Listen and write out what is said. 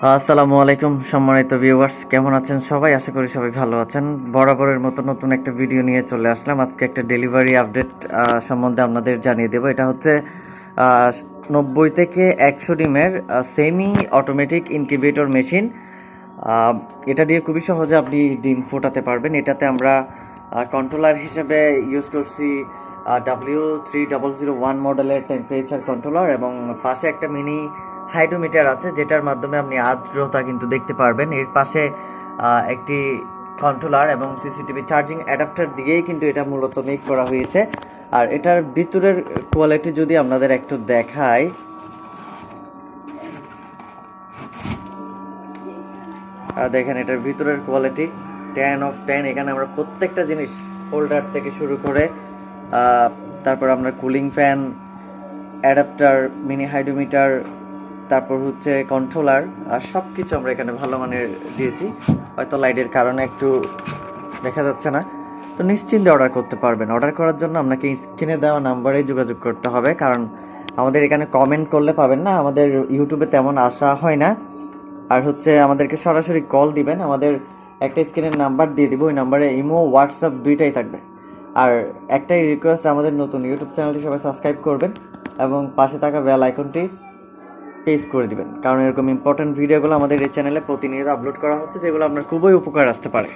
আসসালামু আলাইকুম সম্মানিত ভিউয়ার্স, কেমন আছেন সবাই? আশা করি সবাই ভালো আছেন। বরাবরের মতো নতুন একটা ভিডিও নিয়ে চলে আসলাম। আজকে একটা ডেলিভারি আপডেট সম্বন্ধে আপনাদের জানিয়ে দেব। এটা হচ্ছে 90 থেকে 100 ডিমের সেমি অটোমেটিক ইনকিউবেটর মেশিন। এটা দিয়ে খুবই সহজে আপনি ডিম ফোটাতে পারবেন। এটাতে আমরা কন্ট্রোলার হিসেবে ইউজ করছি W3001 মডেলের টেম্পারেচার কন্ট্রোলার, এবং পাশে একটা মিনি হাইড্রোমিটার আছে যেটার মাধ্যমে আপনি আর্দ্রতা কিন্তু দেখতে পারবেন। এর পাশে একটি কন্ট্রোলার এবং সিসিটিভি চার্জিং অ্যাডাপ্টার দিয়েই কিন্তু এটা মূলত মেক করা হয়েছে। আর এটার ভিতরের কোয়ালিটি যদি আপনাদের একটু দেখাই, দেখেন এটার ভিতরের কোয়ালিটি 10 অফ 10। এখানে আমরা প্রত্যেকটা জিনিস, হোল্ডার থেকে শুরু করে তারপর আমরা cooling fan, adapter, mini hydrometer, তারপর হচ্ছে কন্ট্রোলার, আর সব কিছু আমরা এখানে ভালো মানের দিয়েছি। হয়তো লাইটের কারণে একটু দেখা যাচ্ছে না। তো নিশ্চিন্তে অর্ডার করতে পারবেন। অর্ডার করার জন্য আপনাকে স্ক্রিনে দেওয়া নাম্বারে যোগাযোগ করতে হবে, কারণ আমাদের এখানে কমেন্ট করলে পাবেন না, আমাদের ইউটিউবে তেমন আসা হয় না। আর হচ্ছে আমাদেরকে সরাসরি কল দিবেন। আমাদের একটা স্ক্রিনের নাম্বার দিয়ে দিব, ওই নাম্বারে ইমো হোয়াটসঅ্যাপ দুইটাই থাকবে। আর একটাই রিকোয়েস্ট, আমাদের নতুন ইউটিউব চ্যানেলটি সবাই সাবস্ক্রাইব করবেন এবং পাশে থাকা বেল আইকনটি প্রেস করে দিবেন, কারণ এরকম ইম্পর্টেন্ট ভিডিওগুলো আমাদের এই চ্যানেলে প্রতিনিয়ত আপলোড করা হচ্ছে, যেগুলো আপনার খুবই উপকার আসতে পারে।